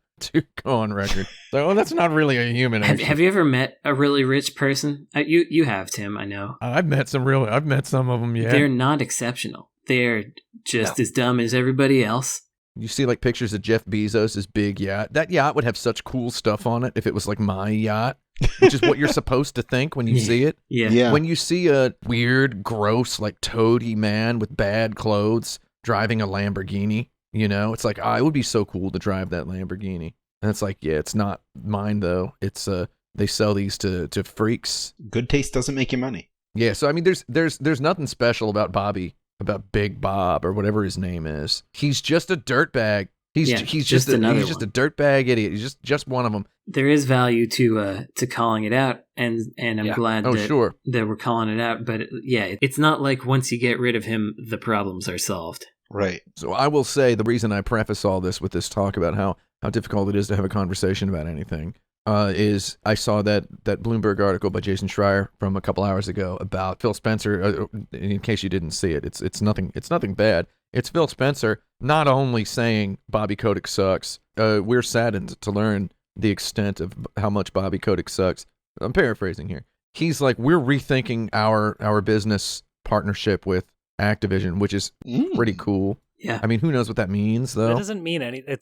go on record. So, that's not really a human. Have you ever met a really rich person? You have, Tim, I know. I've met some of them, yeah. They're not exceptional. They're just as dumb as everybody else. You see like pictures of Jeff Bezos' big yacht. That yacht would have such cool stuff on it if it was like my yacht, which is what you're supposed to think when you see it. Yeah. When you see a weird, gross, like toady man with bad clothes driving a Lamborghini, it's like, it would be so cool to drive that Lamborghini. And it's like, yeah, it's not mine though. It's they sell these to freaks. Good taste doesn't make you money. Yeah, so I mean, there's nothing special about Big Bob or whatever his name is. He's just a dirtbag. He's just a dirtbag idiot. He's just one of them. There is value to calling it out, and I'm glad that we're calling it out. But it's not like once you get rid of him, the problems are solved. Right. So I will say the reason I preface all this with this talk about how difficult it is to have a conversation about anything is I saw that Bloomberg article by Jason Schreier from a couple hours ago about Phil Spencer. In case you didn't see it, it's nothing bad. It's Phil Spencer not only saying Bobby Kotick sucks. We're saddened to learn the extent of how much Bobby Kotick sucks. I'm paraphrasing here. He's like, we're rethinking our business partnership with Activision, which is pretty cool. Yeah. I mean, who knows what that means, though? That doesn't mean anything.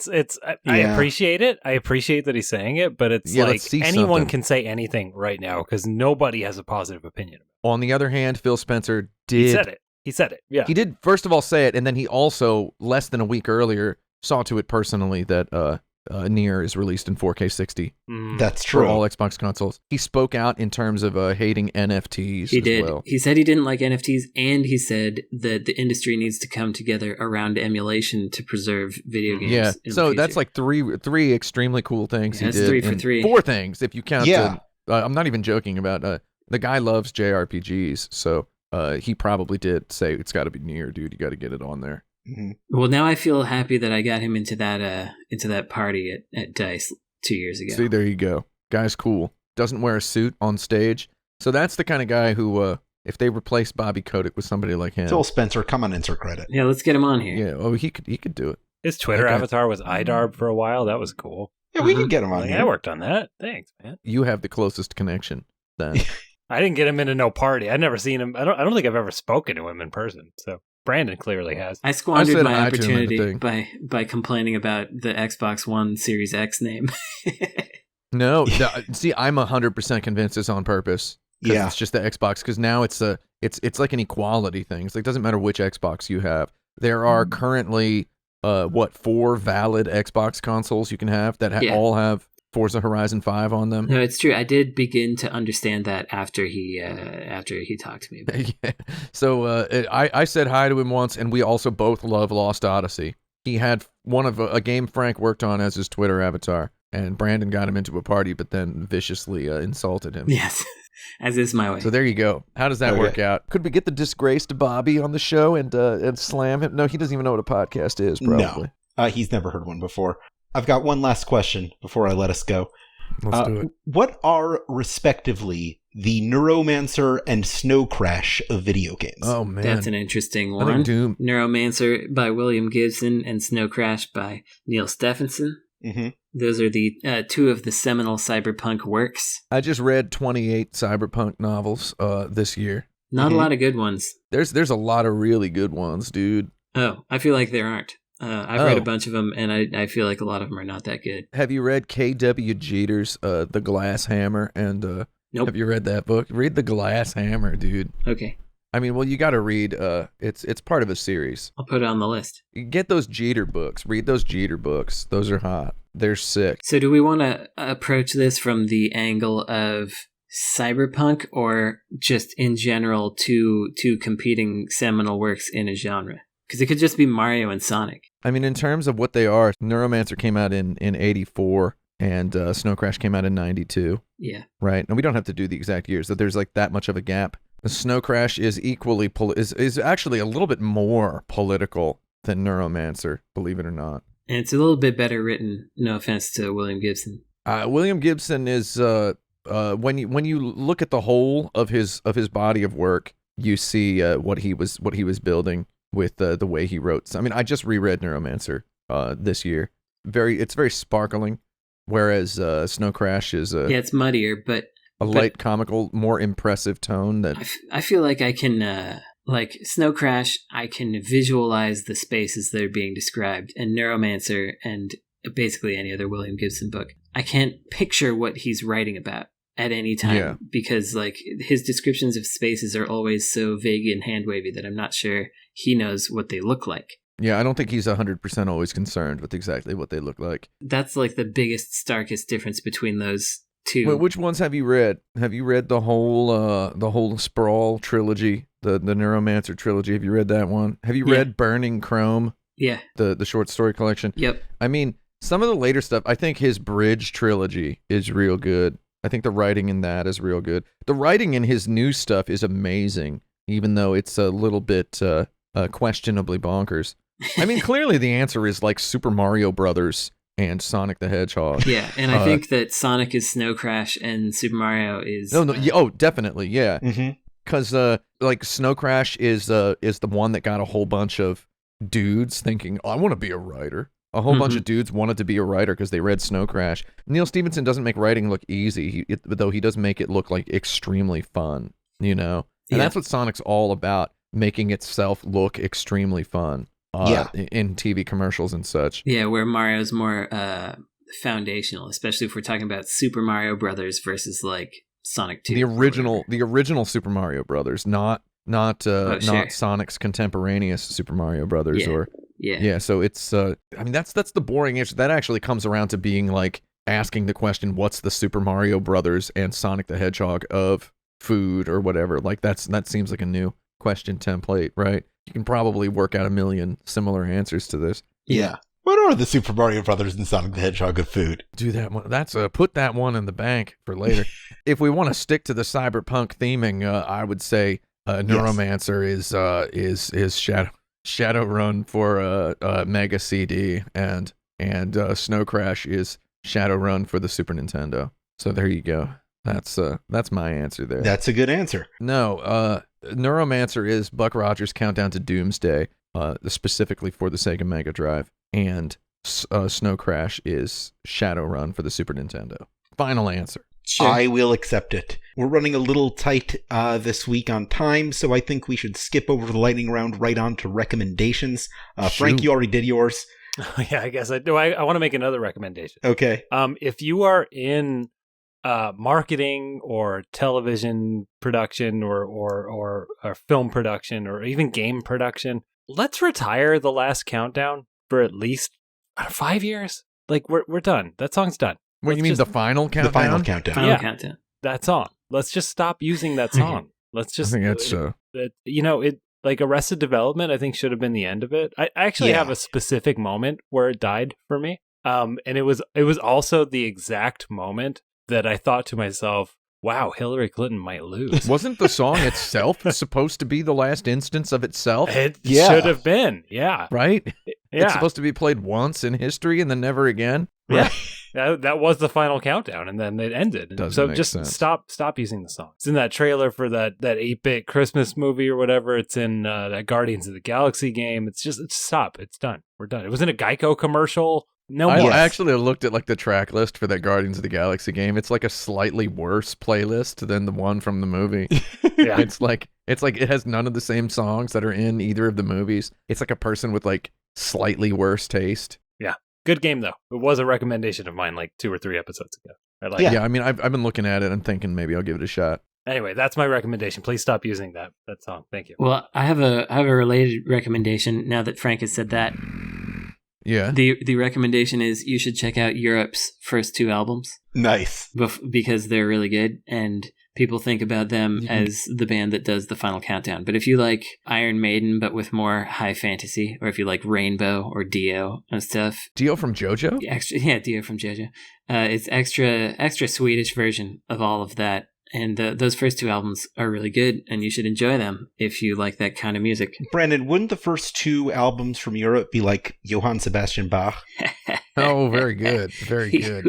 I appreciate it. I appreciate that he's saying it, but it's like anyone can say anything right now because nobody has a positive opinion. On the other hand, Phil Spencer did. He said it. Yeah. He did, first of all, say it, and then he also, less than a week earlier, saw to it personally that Nier is released in 4K 60. That's true. For all Xbox consoles. He spoke out in terms of hating NFTs as well. He said he didn't like NFTs, and he said that the industry needs to come together around emulation to preserve video games. Yeah, so that's like three extremely cool things he did. 3 for 3. 4 things, if you count. Yeah. I'm not even joking about the guy loves JRPGs, so he probably did say it's got to be Nier, dude. You got to get it on there. Mm-hmm. Well, now I feel happy that I got him into that party at DICE 2 years ago. See, there you go. Guy's cool. Doesn't wear a suit on stage. So that's the kind of guy who, if they replace Bobby Kotick with somebody like him. Phil Spencer, come on, insert credit. Yeah, let's get him on here. Yeah, he could do it. His Twitter avatar was iDarb for a while. That was cool. Yeah, we can get him on here. I worked on that. Thanks, man. You have the closest connection then. I didn't get him into no party. I'd never seen him. I don't think I've ever spoken to him in person. So Brandon clearly has. I squandered my opportunity by complaining about the Xbox One Series X name. No, see, I'm 100% convinced it's on purpose. Yeah, it's just the Xbox because now it's like an equality thing. It's like, it doesn't matter which Xbox you have. There are currently 4 valid Xbox consoles you can have that all have Forza Horizon 5 on them. No, it's true. I did begin to understand that after he talked to me about it. Yeah. So I said hi to him once, and we also both love Lost Odyssey. He had one of a game Frank worked on as his Twitter avatar, and Brandon got him into a party, but then viciously insulted him. Yes, as is my way. So there you go. How does that work out? Could we get the disgraced Bobby on the show and slam him? No, he doesn't even know what a podcast is, probably. No, he's never heard one before. I've got one last question before I let us go. Let's do it. What are, respectively, the Neuromancer and Snow Crash of video games? Oh, man. That's an interesting one. I think Doom. Neuromancer by William Gibson and Snow Crash by Neil Stephenson. Mm-hmm. Those are the 2 of the seminal cyberpunk works. I just read 28 cyberpunk novels this year. Not a lot of good ones. There's a lot of really good ones, dude. Oh, I feel like there aren't. I've read a bunch of them, and I feel like a lot of them are not that good. Have you read K.W. Jeter's The Glass Hammer? And nope. Have you read that book? Read The Glass Hammer, dude. Okay. I mean, well, you got to read. It's part of a series. I'll put it on the list. Get those Jeter books. Read those Jeter books. Those are hot. They're sick. So do we want to approach this from the angle of cyberpunk or just in general two competing seminal works in a genre? Because it could just be Mario and Sonic. I mean, in terms of what they are, Neuromancer came out in 84 and Snow Crash came out in 92. Yeah. Right? And we don't have to do the exact years, so there's like that much of a gap. Snow Crash is equally is actually a little bit more political than Neuromancer, believe it or not. And it's a little bit better written. No offense to William Gibson. William Gibson is when you look at the whole of his body of work, you see what he was building with the way he wrote. I mean, I just reread Neuromancer this year. It's very sparkling, whereas Snow Crash is it's muddier, but a light, comical, more impressive tone. That I feel like I can like Snow Crash. I can visualize the spaces that are being described, and Neuromancer and basically any other William Gibson book, I can't picture what he's writing about at any time because like his descriptions of spaces are always so vague and hand wavy that I'm not sure he knows what they look like. Yeah, I don't think he's 100% always concerned with exactly what they look like. That's like the biggest, starkest difference between those two. Wait, which ones have you read? Have you read the whole Sprawl trilogy, the Neuromancer trilogy? Have you read that one? Have you read Burning Chrome? Yeah. The short story collection? Yep. I mean, some of the later stuff, I think his Bridge trilogy is real good. I think the writing in that is real good. The writing in his new stuff is amazing, even though it's a little bit questionably bonkers. I mean, clearly the answer is like Super Mario Brothers and Sonic the Hedgehog. Yeah, and I think that Sonic is Snow Crash and Super Mario is... No, definitely, yeah. Mm-hmm. Because like Snow Crash is the one that got a whole bunch of dudes thinking, I want to be a writer. A whole bunch of dudes wanted to be a writer because they read Snow Crash. Neil Stephenson doesn't make writing look easy, though he does make it look like extremely fun, you know? And that's what Sonic's all about, making itself look extremely fun. In TV commercials and such. Yeah, where Mario's more foundational, especially if we're talking about Super Mario Brothers versus like Sonic 2. The original Super Mario Brothers, not Sonic's contemporaneous Super Mario Brothers so it's I mean that's the boring answer. That actually comes around to being like asking the question, what's the Super Mario Brothers and Sonic the Hedgehog of food or whatever? Like that seems like a new question template, right? You can probably work out a million similar answers to this. Yeah. What are the Super Mario Brothers and Sonic the Hedgehog of food? Do that one. That's put that one in the bank for later. If we want to stick to the cyberpunk theming, I would say Neuromancer is Shadowrun for Mega CD, and Snow Crash is Shadowrun for the Super Nintendo. So there you go. That's my answer there. That's a good answer. No, Neuromancer is Buck Rogers' Countdown to Doomsday, specifically for the Sega Mega Drive, and Snow Crash is Shadowrun for the Super Nintendo. Final answer. Sure. I will accept it. We're running a little tight this week on time, so I think we should skip over the lightning round right on to recommendations. Frank, you already did yours. Yeah, I guess I do. I want to make another recommendation. Okay. If you are in marketing or television production or film production or even game production, let's retire The Last Countdown for at least 5 years. Like we're done. That song's done. What, you mean the final countdown? The final countdown. Final countdown. That song. Let's just stop using that song. Let's just. I think that's so. It like Arrested Development, I think should have been the end of it. I actually have a specific moment where it died for me. And it was also the exact moment that I thought to myself, wow, Hillary Clinton might lose. Wasn't the song itself supposed to be the last instance of itself? It should have been, yeah. Right? Yeah. It's supposed to be played once in history and then never again? Yeah. That was the final countdown, and then it ended. Doesn't make just sense. Stop using the song. It's in that trailer for that 8-bit Christmas movie or whatever. It's in that Guardians of the Galaxy game. It's stop. It's done. We're done. It was in a Geico commercial. No more. I actually looked at like the track list for that Guardians of the Galaxy game. It's like a slightly worse playlist than the one from the movie. Yeah. It's like it has none of the same songs that are in either of the movies. It's like a person with like slightly worse taste. Yeah. Good game though. It was a recommendation of mine like 2 or 3 episodes ago. Yeah, I mean I've been looking at it and thinking maybe I'll give it a shot. Anyway, that's my recommendation. Please stop using that song. Thank you. Well, I have a related recommendation now that Frank has said that. Yeah. The recommendation is you should check out Europe's first 2 albums. Nice. Because they're really good, and people think about them as the band that does the final countdown. But if you like Iron Maiden, but with more high fantasy, or if you like Rainbow or Dio and stuff. Dio from JoJo? Dio from JoJo. It's extra Swedish version of all of that. And those first 2 albums are really good, and you should enjoy them if you like that kind of music. Brandon, wouldn't the first 2 albums from Europe be like Johann Sebastian Bach? Oh, very good. Very good.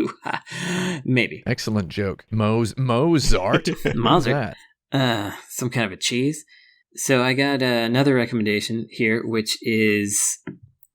Maybe. Excellent joke. Mozart? Mozart. Some kind of a cheese. So I got another recommendation here, which is,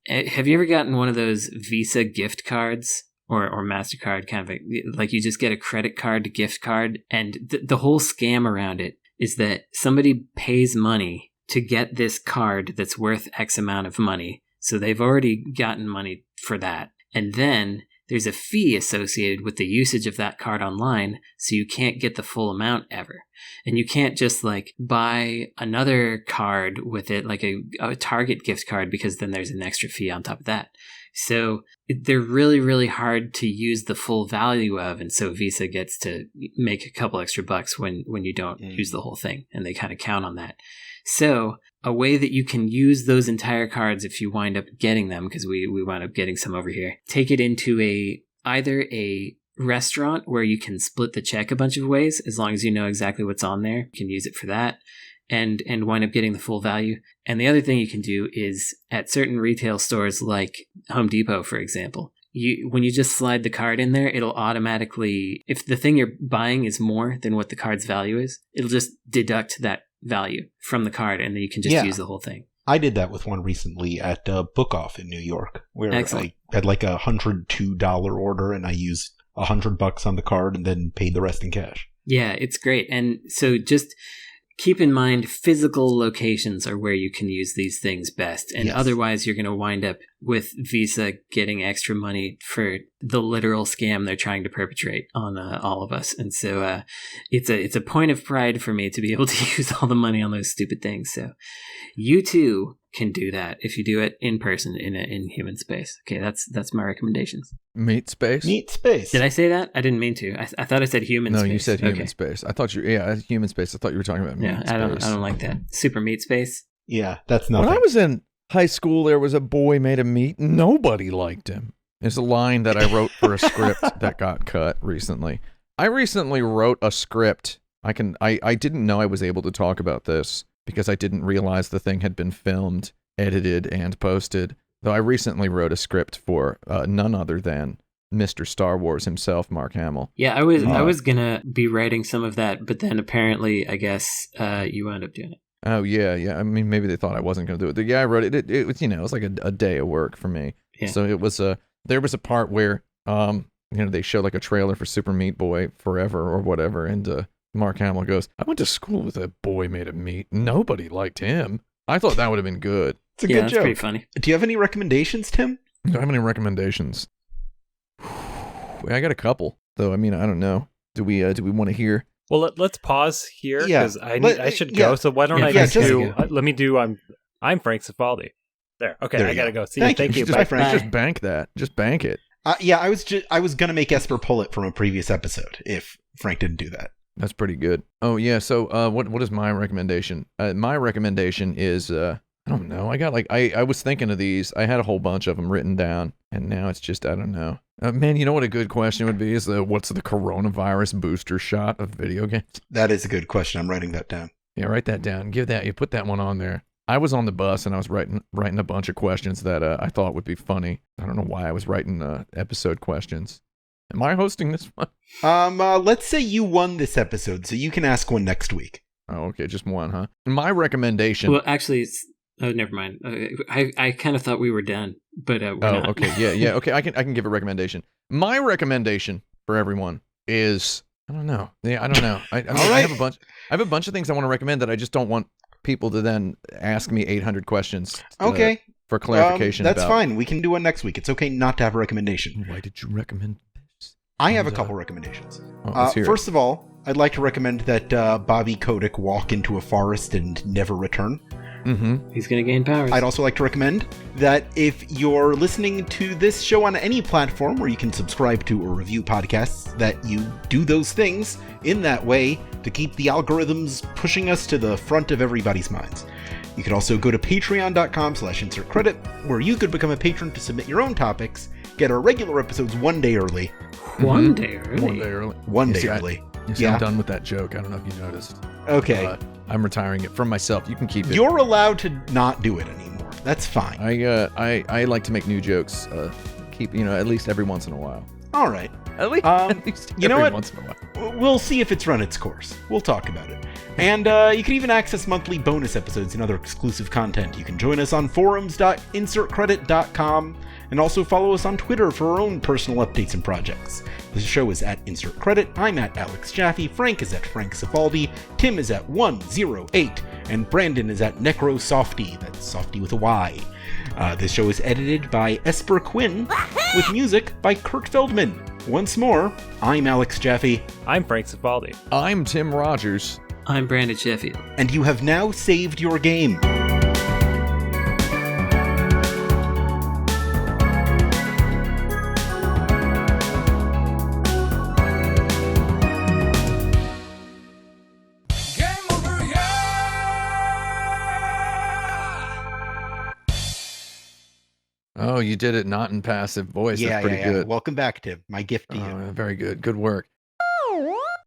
have you ever gotten one of those Visa gift cards? Or MasterCard, kind of like you just get a credit card to gift card. And the whole scam around it is that somebody pays money to get this card that's worth X amount of money. So they've already gotten money for that. And then there's a fee associated with the usage of that card online. So you can't get the full amount ever. And you can't just like buy another card with it, like a Target gift card, because then there's an extra fee on top of that. So they're really, really hard to use the full value of. And so Visa gets to make a couple extra bucks when you don't use the whole thing. And they kind of count on that. So a way that you can use those entire cards if you wind up getting them, because we wound up getting some over here, take it into either a restaurant where you can split the check a bunch of ways, as long as you know exactly what's on there. You can use it for that. And wind up getting the full value. And the other thing you can do is at certain retail stores like Home Depot, for example, when you just slide the card in there, it'll automatically, if the thing you're buying is more than what the card's value is, it'll just deduct that value from the card, and then you can just use the whole thing. I did that with one recently at Book Off in New York, where Excellent. I had like a $102 order, and I used $100 on the card and then paid the rest in cash. Yeah, it's great. And so just keep in mind, physical locations are where you can use these things best. And otherwise, you're going to wind up with Visa getting extra money for the literal scam they're trying to perpetrate on all of us. And so it's a point of pride for me to be able to use all the money on those stupid things. So you too can do that if you do it in person in human space. Okay, that's my recommendations. Meat space? Meat space. Did I say that? I didn't mean to. I thought I said human space. No, you said human space. I thought human space. I thought you were talking about meat space. I don't like that. Super meat space. Yeah, that's nothing. When I was in high school, there was a boy made of meat. Nobody liked him. It's a line that I wrote for a script that got cut recently. I recently wrote a script. I didn't know I was able to talk about this because I didn't realize the thing had been filmed, edited, and posted. Though I recently wrote a script for none other than Mr. Star Wars himself, Mark Hamill. Yeah, I was gonna be writing some of that, but then apparently, I guess you wound up doing it. Oh yeah. I mean, maybe they thought I wasn't gonna do it. Yeah, I wrote it. It was, it was like a day of work for me. Yeah. So it was there was a part where they show like a trailer for Super Meat Boy Forever or whatever, and Mark Hamill goes, "I went to school with a boy made of meat. Nobody liked him." I thought that would have been good. It's a good joke. Pretty funny. Do you have any recommendations, Tim? Do I have any recommendations? I got a couple, though. I mean, I don't know. Do we want to hear? Well, let's pause here because I should go. Yeah. So why don't I just do? Let me do. I'm Frank Cifaldi. There. Okay, There I you gotta go. go. See you. Thank you. Bye, Frank. Just bank that. Just bank it. I was gonna make Esper pull it from a previous episode if Frank didn't do that. That's pretty good. Oh yeah. So what is my recommendation? My recommendation is I don't know. I got I was thinking of these. I had a whole bunch of them written down, and now it's just I don't know. Man, you know what a good question would be is what's the coronavirus booster shot of video games? That is a good question. I'm writing that down. Yeah, write that down. You put that one on there. I was on the bus and I was writing a bunch of questions that I thought would be funny. I don't know why I was writing episode questions. Am I hosting this one? Let's say you won this episode, so you can ask one next week. Oh, okay, just one, huh? My recommendation. Well, actually, never mind. I kind of thought we were done, but we're not. Okay, yeah, okay. I can give a recommendation. My recommendation for everyone is I don't know. Yeah, I don't know. I have a bunch of things I want to recommend that I just don't want people to then ask me 800 questions. Okay. For clarification. That's fine. We can do one next week. It's okay not to have a recommendation. Why did you recommend this? I have a couple recommendations. Let's hear first of all, I'd like to recommend that Bobby Kotick walk into a forest and never return. Mm-hmm. He's going to gain powers. I'd also like to recommend that if you're listening to this show on any platform where you can subscribe to or review podcasts, that you do those things in that way to keep the algorithms pushing us to the front of everybody's minds. You could also go to patreon.com/insertcredit, where you could become a patron to submit your own topics, get our regular episodes one day early. One day early. One day early. One day See, early. You see, Yeah. I'm done with that joke. I don't know if you noticed. Okay. I'm retiring it from myself. You can keep it. You're allowed to not do it anymore. That's fine. I like to make new jokes. Keep at least every once in a while. All right. At least, you know every what? once in a while. We'll see if it's run its course. We'll talk about it. And you can even access monthly bonus episodes and other exclusive content. You can join us on forums.insertcredit.com and also follow us on Twitter for our own personal updates and projects. The show is at Insert Credit. I'm at Alex Jaffe. Frank is at Frank Cifaldi. Tim is at 108. And Brandon is at Necrosofty. That's Softy with a Y. This show is edited by Esper Quinn with music by Kurt Feldman. Once more, I'm Alex Jaffe. I'm Frank Cifaldi. I'm Tim Rogers. I'm Brandon Sheffield. And you have now saved your game. Oh, you did it not in passive voice. That's pretty good. Welcome back, Tim. My gift to you. Very good. Good work.